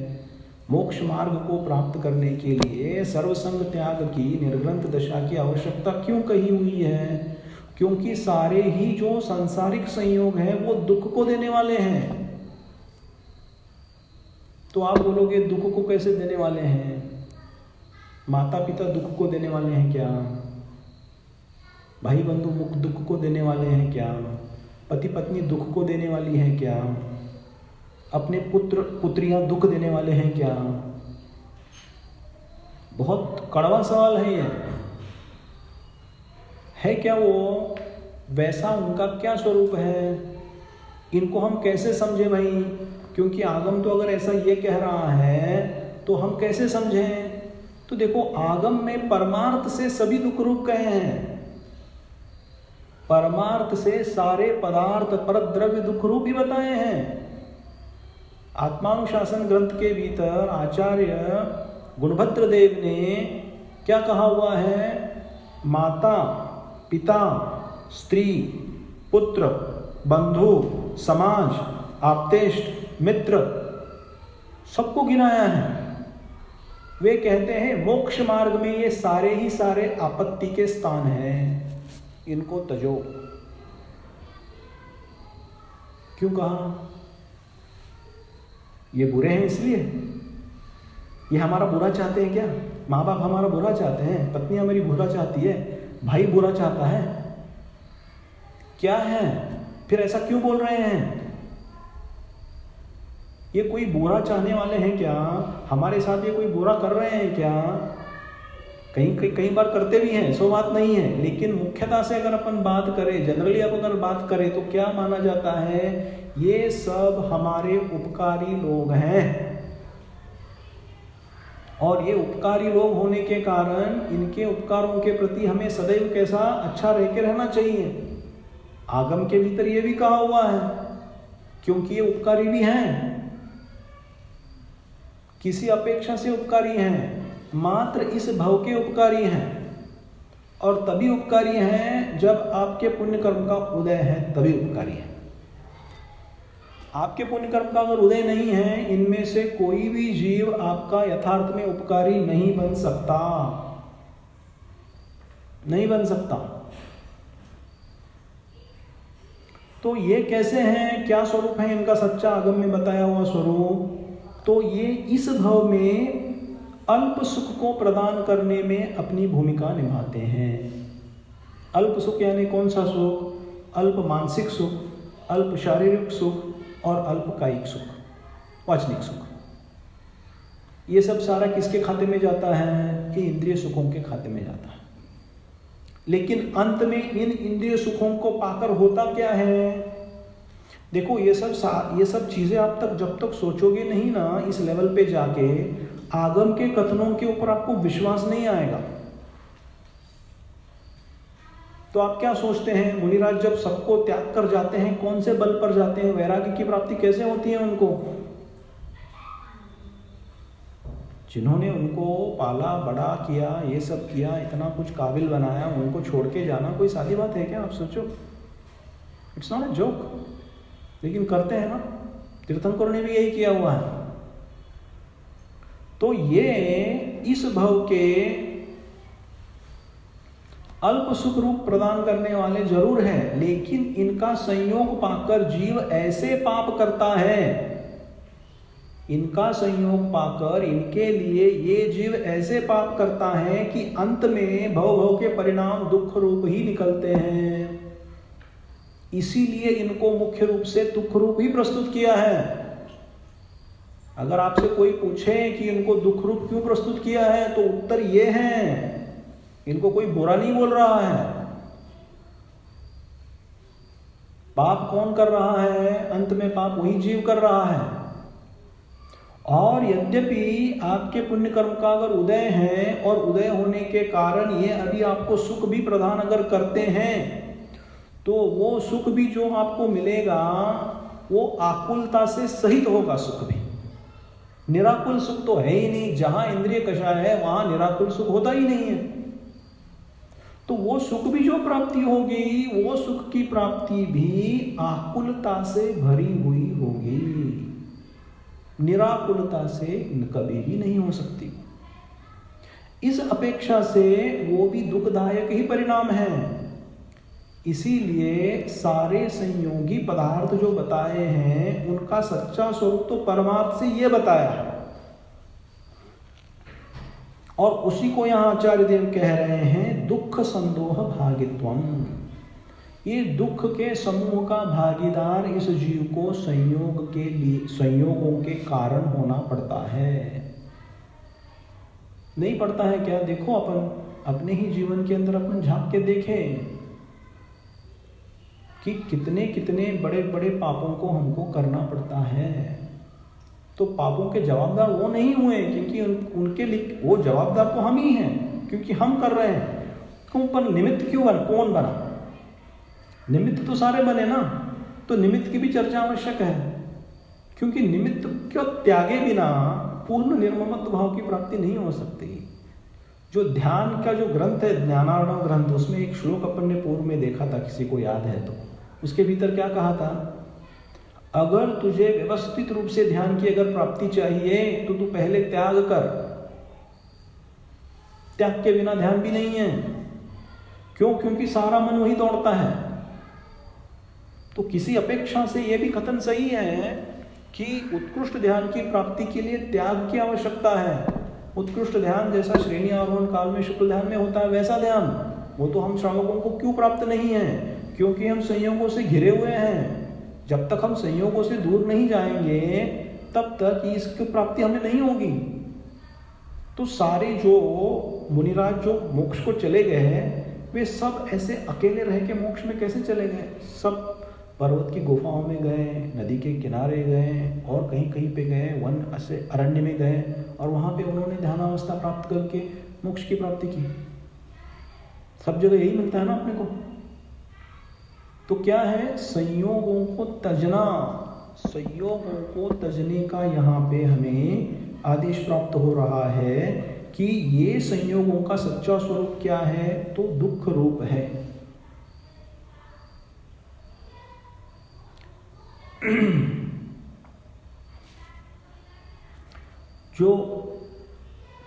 मोक्ष मार्ग को प्राप्त करने के लिए सर्वसंग त्याग की निर्ग्रंथ दशा की आवश्यकता क्यों कही हुई है? क्योंकि सारे ही जो सांसारिक संयोग हैं वो दुख को देने वाले हैं। तो आप बोलोगे दुख को कैसे देने वाले हैं? माता पिता दुख को देने वाले हैं क्या? भाई बंधु दुख को देने वाले हैं क्या? पति पत्नी दुख को देने वाली है क्या? अपने पुत्र पुत्रियां दुख देने वाले हैं क्या? बहुत कड़वा सवाल है ये, है क्या वो, वैसा उनका क्या स्वरूप है, इनको हम कैसे समझें भाई? क्योंकि आगम तो अगर ऐसा ये कह रहा है तो हम कैसे समझें? तो देखो, आगम में परमार्थ से सभी दुख रूप कहे हैं, परमार्थ से सारे पदार्थ पर द्रव्य दुख रूप ही बताए हैं। आत्मानुशासन ग्रंथ के भीतर आचार्य गुणभद्र देव ने क्या कहा हुआ है? माता, पिता, स्त्री, पुत्र, बंधु, समाज, आप्तेष्ट, मित्र, सबको गिनाया है। वे कहते हैं मोक्ष मार्ग में ये सारे ही सारे आपत्ति के स्थान हैं, इनको तजो। क्यों कहा? ये बुरे हैं इसलिए? ये हमारा बुरा चाहते हैं क्या? माँ बाप हमारा बुरा चाहते हैं, पत्नी हमारी बुरा चाहती है, भाई बुरा चाहता है, क्या है? फिर ऐसा क्यों बोल रहे हैं? ये कोई बुरा चाहने वाले हैं क्या? हमारे साथ ये कोई बुरा कर रहे हैं क्या? कई बार करते भी हैं, सो बात नहीं है, लेकिन मुख्यतः से अगर अपन बात करें, जनरली अब अगर बात करें तो क्या माना जाता है? ये सब हमारे उपकारी लोग हैं, और ये उपकारी लोग होने के कारण इनके उपकारों के प्रति हमें सदैव कैसा अच्छा रह के रहना चाहिए। आगम के भीतर ये भी कहा हुआ है, क्योंकि ये उपकारी भी हैं, किसी अपेक्षा से उपकारी हैं, मात्र इस भव के उपकारी हैं, और तभी उपकारी हैं जब आपके पुण्य कर्म का उदय है, तभी उपकारी है। आपके पुण्य कर्म का अगर उदय नहीं है, इनमें से कोई भी जीव आपका यथार्थ में उपकारी नहीं बन सकता, नहीं बन सकता। तो ये कैसे हैं, क्या स्वरूप है इनका सच्चा आगम में बताया हुआ स्वरूप? तो ये इस भव में अल्प सुख को प्रदान करने में अपनी भूमिका निभाते हैं। अल्प सुख यानी कौन सा सुख? अल्प मानसिक सुख, अल्प शारीरिक सुख और अल्प कायिक सुख, वाचनिक सुख। ये सब सारा किसके खाते में जाता है? ये इंद्रिय सुखों के खाते में जाता है। लेकिन अंत में इन इंद्रिय सुखों को पाकर होता क्या है? देखो, ये सब चीजें आप तक जब तक सोचोगे नहीं ना, इस लेवल पे जाके आगम के कथनों के ऊपर आपको विश्वास नहीं आएगा। तो आप क्या सोचते हैं, मुनिराज जब सबको त्याग कर जाते हैं, कौन से बल पर जाते हैं? वैराग्य की प्राप्ति कैसे होती है उनको? जिन्होंने उनको पाला बड़ा किया, ये सब किया, इतना कुछ काबिल बनाया, उनको छोड़ के जाना कोई सादी बात है क्या? आप सोचो, इट्स नॉट अ जोक। लेकिन करते हैं ना, तीर्थंकरों ने भी यही किया हुआ है। तो ये इस भव के अल्प सुख रूप प्रदान करने वाले जरूर हैं, लेकिन इनका संयोग पाकर जीव ऐसे पाप करता है, इनका संयोग पाकर इनके लिए ये जीव ऐसे पाप करता है कि अंत में भव के परिणाम दुख रूप ही निकलते हैं। इसीलिए इनको मुख्य रूप से दुख रूप ही प्रस्तुत किया है। अगर आपसे कोई पूछे कि इनको दुख रूप क्यों प्रस्तुत किया है, तो उत्तर ये है, इनको कोई बुरा नहीं बोल रहा है। पाप कौन कर रहा है? अंत में पाप वही जीव कर रहा है। और यद्यपि आपके पुण्य कर्म का अगर उदय है, और उदय होने के कारण ये अभी आपको सुख भी प्रदान अगर करते हैं, तो वो सुख भी जो आपको मिलेगा वो आकुलता से सहित होगा। सुख भी निराकुल सुख तो है ही नहीं। जहां इंद्रिय कषाय है वहां निराकुल सुख होता ही नहीं है। तो वो सुख भी जो प्राप्ति होगी, वो सुख की प्राप्ति भी आकुलता से भरी हुई होगी, निराकुलता से कभी भी नहीं हो सकती। इस अपेक्षा से वो भी दुखदायक ही परिणाम है। इसीलिए सारे संयोगी पदार्थ जो बताए हैं, उनका सच्चा स्वरूप तो परमार्थ से ये बताया है, और उसी को यहां आचार्य देव कह रहे हैं दुख संदोह भागित्वम। ये दुख के समूह का भागीदार इस जीव को संयोग के लिए, संयोगों के कारण होना पड़ता है। नहीं पड़ता है क्या? देखो, अपन अपने ही जीवन के अंदर अपन झांक के देखें कि कितने कितने बड़े बड़े पापों को हमको करना पड़ता है। तो पापों के जवाबदार वो नहीं हुए, क्योंकि उनके लिए वो जवाबदार तो हम ही हैं, क्योंकि हम कर रहे हैं। क्यों? पर निमित्त क्यों बना? कौन बना? निमित्त तो सारे बने ना, तो निमित्त की भी चर्चा आवश्यक है, क्योंकि निमित्त क्यों त्यागे बिना पूर्ण निर्ममत्व भाव की प्राप्ति नहीं हो सकती। जो ध्यान का जो ग्रंथ है, ज्ञानार्णव ग्रंथ, उसमें एक श्लोक अपन ने पूर्व में देखा था, किसी को याद है तो, उसके भीतर क्या कहा था? अगर तुझे व्यवस्थित रूप से ध्यान की अगर प्राप्ति चाहिए तो तू पहले त्याग कर। त्याग के बिना ध्यान भी नहीं है। क्यों? क्योंकि सारा मन वही दौड़ता है। तो किसी अपेक्षा से यह भी कथन सही है कि उत्कृष्ट ध्यान की प्राप्ति के लिए त्याग की आवश्यकता है। उत्कृष्ट ध्यान जैसा श्रेणी आरोहण काल में शुक्ल ध्यान में होता है, वैसा ध्यान वो तो हम श्रावकों को क्यों प्राप्त नहीं है? क्योंकि हम संयोगों से घिरे हुए हैं। जब तक हम संयोगों से दूर नहीं जाएंगे तब तक इसकी प्राप्ति हमें नहीं होगी। तो सारे जो मुनिराज जो मोक्ष को चले गए हैं, वे सब ऐसे अकेले रह के मोक्ष में कैसे चले गए? सब पर्वत की गुफाओं में गए, नदी के किनारे गए, और कहीं कहीं पे गए, वन ऐसे अरण्य में गए, और वहाँ पे उन्होंने ध्यानावस्था प्राप्त करके मोक्ष की प्राप्ति की। सब जगह यही मिलता है ना अपने को। तो क्या है? संयोगों को तजना, संयोगों को तजने का यहाँ पे हमें आदेश प्राप्त हो रहा है कि ये संयोगों का सच्चा स्वरूप क्या है? तो दुख रूप है। जो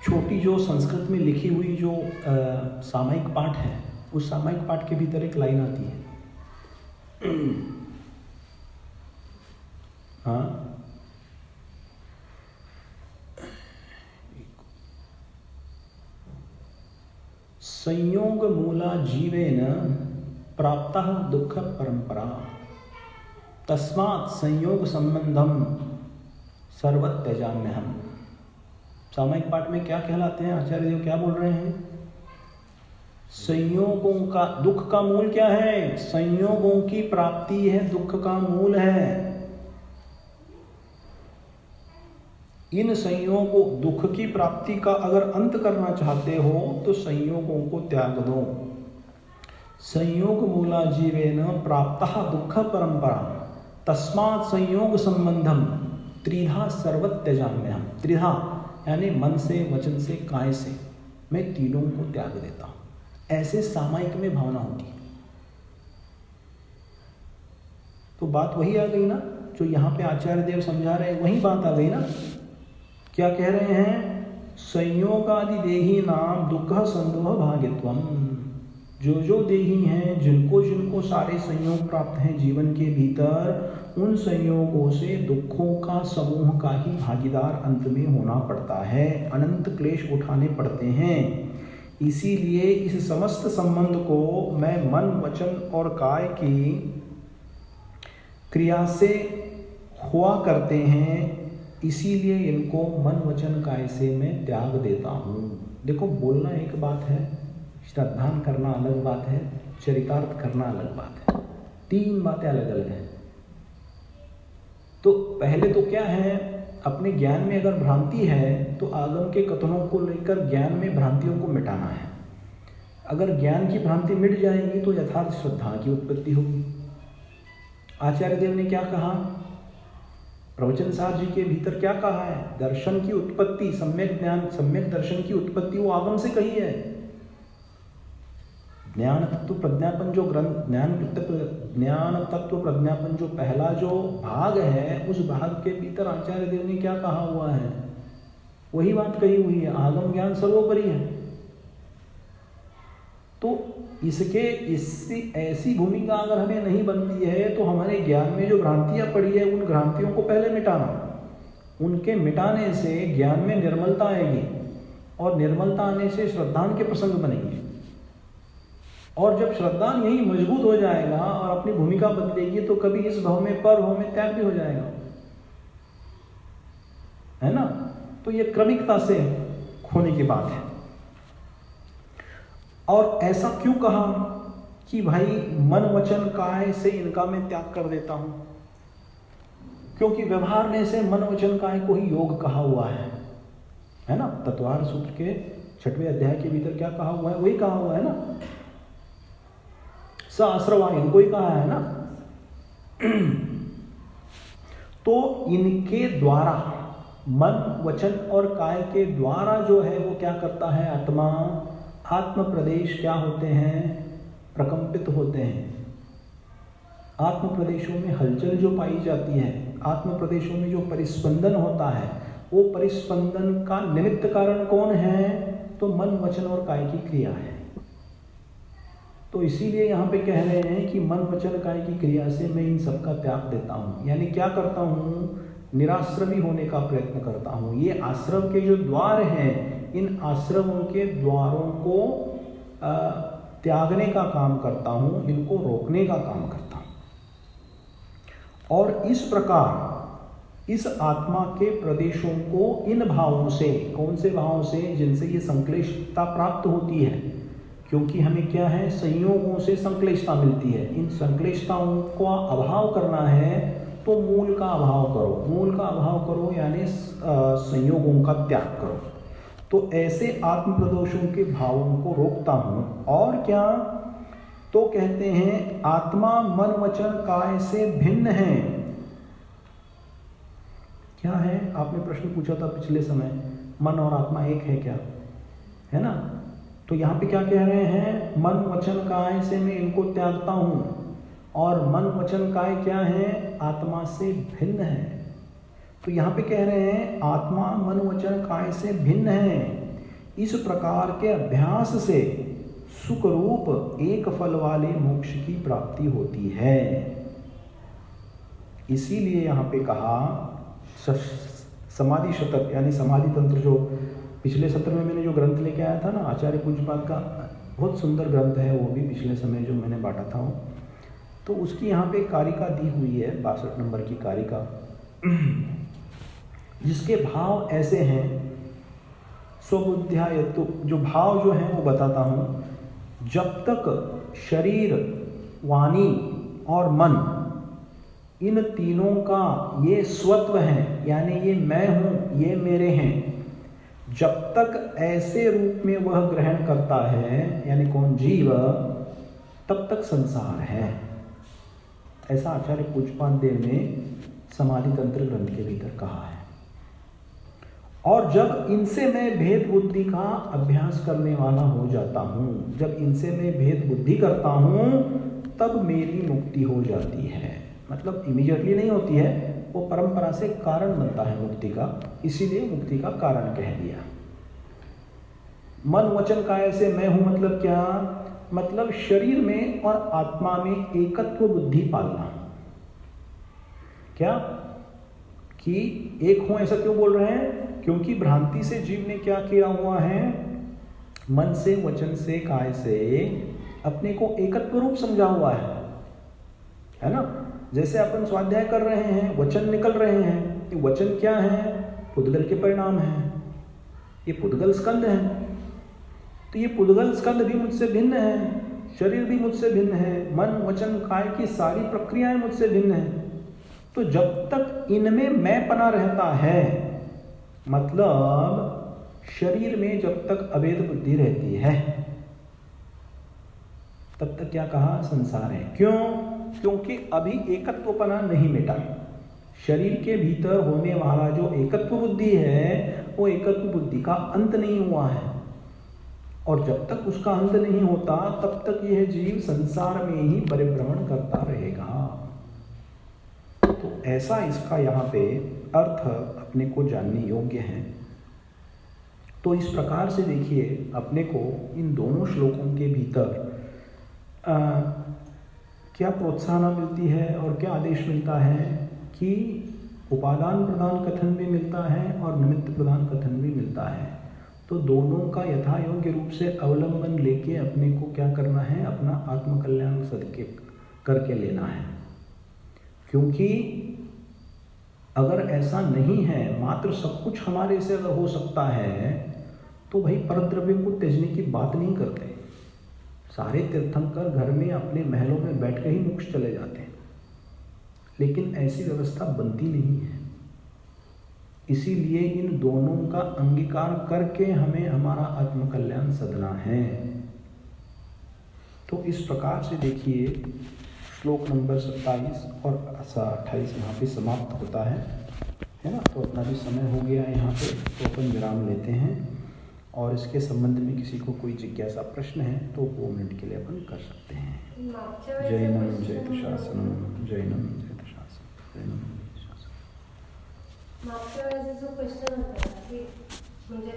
छोटी जो संस्कृत में लिखी हुई जो सामायिक पाठ है, उस सामायिक पाठ के भीतर एक लाइन आती है। हाँ, संयोग मूला जीवेन प्राप्तः दुख परंपरा तस्मात् संयोग संबंधम सर्वत्यजाम्यहम्। सामायिक पाठ में क्या कहलाते हैं? आचार्य देव क्या बोल रहे हैं? संयोगों का, दुख का मूल क्या है? संयोगों की प्राप्ति है, दुख का मूल है। इन संयोगों, दुख की प्राप्ति का अगर अंत करना चाहते हो तो संयोगों को त्याग दो। संयोग मूला जीवेन प्राप्तः दुख परंपरा तस्मात् संयोग संबंधम त्रिधा सर्वत्यजाम्यहम्। त्रिधा यानी मन से, वचन से, काय से, मैं तीनों को त्याग देता हूं। ऐसे सामायिक में भावना होती है। तो बात वही आ गई ना जो यहाँ पे आचार्य देव समझा रहे हैं, वही बात आ गई ना। क्या कह रहे हैं? संयोगादि देही नाम दुख संदोह भाग्यत्वम। जो देही हैं, जिनको जिनको सारे संयोग प्राप्त हैं जीवन के भीतर, उन संयोगों से दुखों का समूह का ही भागीदार अंत में होना पड़ता है। अनंत क्लेश उठाने पड़ते हैं। इसीलिए इस समस्त संबंध को मैं मन, वचन और काय की क्रिया से हुआ करते हैं, इसीलिए इनको मन, वचन, काय से मैं त्याग देता हूँ। देखो, बोलना एक बात है, श्रद्धान करना अलग बात है, चरितार्थ करना अलग बात है। तीन बातें अलग अलग हैं। तो पहले तो क्या है, अपने ज्ञान में अगर भ्रांति है तो आगम के कथनों को लेकर ज्ञान में भ्रांतियों को मिटाना है। अगर ज्ञान की भ्रांति मिट जाएगी तो यथार्थ श्रद्धा की उत्पत्ति होगी। आचार्य देव ने क्या कहा? प्रवचन सार जी के भीतर क्या कहा है? दर्शन की उत्पत्ति, सम्यक ज्ञान, सम्यक दर्शन की उत्पत्ति वो आगम से कही है। ज्ञान तत्व प्रज्ञापन जो ग्रंथ, ज्ञान तत्व प्रज्ञापन जो पहला जो भाग है, उस भाग के भीतर आचार्य देव ने क्या कहा हुआ है? वही बात कही हुई है, आगम ज्ञान सर्वोपरि है। तो इससे ऐसी भूमिका अगर हमें नहीं बनती है तो हमारे ज्ञान में जो भ्रांतियां पड़ी है, उन भ्रांतियों को पहले मिटाना। उनके मिटाने से ज्ञान में निर्मलता आएगी, और निर्मलता आने से श्रद्धान के प्रसंग बनेंगे। और जब श्रद्धान यही मजबूत हो जाएगा और अपनी भूमिका बदलेगी, तो कभी इस भाव में पर भाव में त्याग भी हो जाएगा, है ना। तो ये क्रमिकता से होने की बात है। और ऐसा क्यों कहा कि भाई मन वचन काय से इनका मैं त्याग कर देता हूं? क्योंकि व्यवहार में से मन वचन काय को ही योग कहा हुआ है ना? तत्वार सूत्र के 6वें अध्याय के भीतर क्या कहा हुआ है? वही कहा हुआ है ना, आश्रवा, इनको ही कहा है ना। तो इनके द्वारा, मन वचन और काय के द्वारा जो है वो क्या करता है? आत्म प्रदेश क्या होते हैं? प्रकंपित होते हैं। आत्म प्रदेशों में हलचल जो पाई जाती है, आत्म प्रदेशों में जो परिस्पंदन होता है, वो परिस्पंदन का निमित्त कारण कौन है? तो मन वचन और काय की क्रिया है। तो इसीलिए यहाँ पे कह रहे हैं कि मन वचन काय की क्रिया से मैं इन सब का त्याग देता हूँ। यानी क्या करता हूँ? निराश्रवी होने का प्रयत्न करता हूँ। ये आश्रम के जो द्वार हैं, इन आश्रमों के द्वारों को त्यागने का काम करता हूँ, इनको रोकने का काम करता हूँ। और इस प्रकार इस आत्मा के प्रदेशों को इन भावों से, कौन से भावों से? जिनसे ये संक्लेशता प्राप्त होती है। क्योंकि हमें क्या है? संयोगों से संक्लेशता मिलती है। इन संक्लेशताओं का अभाव करना है तो मूल का अभाव करो। मूल का अभाव करो यानी संयोगों का त्याग करो। तो ऐसे आत्म प्रदोषों के भावों को रोकता हूँ। और क्या? तो कहते हैं आत्मा मन वचन काय से भिन्न है। क्या है? आपने प्रश्न पूछा था पिछले समय, मन और आत्मा एक है क्या? है ना? तो यहाँ पे क्या कह रहे हैं? मन वचन काय से मैं इनको त्यागता हूँ। और मन वचन काय क्या है? आत्मा से भिन्न है। तो यहाँ पे कह रहे हैं आत्मा मन वचन काय से भिन्न है। इस प्रकार के अभ्यास से सुख रूप एक फल वाले मोक्ष की प्राप्ति होती है। इसीलिए यहाँ पे कहा समाधि शतक यानी समाधि तंत्र, जो पिछले सत्र में मैंने जो ग्रंथ लेके आया था ना, आचार्य पूज्यपाद का बहुत सुंदर ग्रंथ है, वो भी पिछले समय जो मैंने बांटा था वो, तो उसकी यहाँ पे कारिका दी हुई है, 62 नंबर की कारिका, जिसके भाव ऐसे हैं। स्वबुद्ध्या यत्तु, जो भाव जो हैं वो बताता हूँ। जब तक शरीर, वाणी और मन, इन तीनों का ये स्वत्व है, यानी ये मैं हूँ, ये मेरे हैं, जब तक ऐसे रूप में वह ग्रहण करता है, यानी कौन? जीव, तब तक संसार है। ऐसा आचार्य पूज्यपाद देव ने समाधि तंत्र ग्रंथ के भीतर कहा है। और जब इनसे मैं भेद बुद्धि का अभ्यास करने वाला हो जाता हूँ, जब इनसे मैं भेद बुद्धि करता हूँ, तब मेरी मुक्ति हो जाती है। मतलब इमीडिएटली नहीं होती है, वो परंपरा से कारण बनता है मुक्ति का, इसीलिए मुक्ति का कारण कह दिया। मन वचन काय से मैं हूँ मतलब क्या? मतलब शरीर में और आत्मा में एकत्व बुद्धि पालना। क्या? कि एक हूं, ऐसा क्यों बोल रहे हैं? क्योंकि भ्रांति से जीव ने क्या किया हुआ है? मन से, वचन से, काय से अपने को एकत्व रूप समझा हुआ है ना? जैसे अपन स्वाध्याय कर रहे हैं, वचन निकल रहे हैं, ये वचन क्या है? पुद्गल के परिणाम है, ये पुद्गल स्कंद है। तो ये पुद्गल स्कंद भी मुझसे भिन्न है, शरीर भी मुझसे भिन्न है, मन वचन काय की सारी प्रक्रियाएं मुझसे भिन्न है। तो जब तक इनमें मैं पना रहता है, मतलब शरीर में जब तक अभेद बुद्धि रहती है, तब तक क्या कहा? संसार है। क्यों? क्योंकि अभी एकत्वपना नहीं मिटा। शरीर के भीतर होने वाला जो एकत्व बुद्धि है, वो एकत्व बुद्धि का अंत नहीं हुआ है। और जब तक उसका अंत नहीं होता, तब तक यह जीव संसार में ही परिभ्रमण करता रहेगा। तो ऐसा इसका यहाँ पे अर्थ अपने को जानने योग्य है। तो इस प्रकार से देखिए, अपने को इन दोनों श्लोकों के भीतर क्या प्रोत्साहन मिलती है और क्या आदेश मिलता है कि उपादान प्रदान कथन भी मिलता है और निमित्त प्रदान कथन भी मिलता है। तो दोनों का यथा योग्य रूप से अवलंबन लेके अपने को क्या करना है? अपना आत्मकल्याण सदके करके लेना है। क्योंकि अगर ऐसा नहीं है, मात्र सब कुछ हमारे से अगर हो सकता है, तो भाई परद्रव्य को त्यजने की बात नहीं करते। सारे तीर्थंकर घर में अपने महलों में बैठ के ही मोक्ष चले जाते हैं, लेकिन ऐसी व्यवस्था बनती नहीं है। इसीलिए इन दोनों का अंगीकार करके हमें हमारा आत्मकल्याण साधना है। तो इस प्रकार से देखिए श्लोक नंबर 27 और 28 यहाँ पे समाप्त होता है ना। तो अपना भी समय हो गया यहाँ पे, तो अपन विराम लेते हैं। और इसके संबंध में किसी को कोई जिज्ञासा प्रश्न है तो 2 मिनट के लिए अपन कर सकते हैं। जैनम जयतु शासनम, जैनम जयतु शासनम, जैनम जयतु शासनम। मागच्या वेळेस जो क्वेश्चन होता की म्हणजे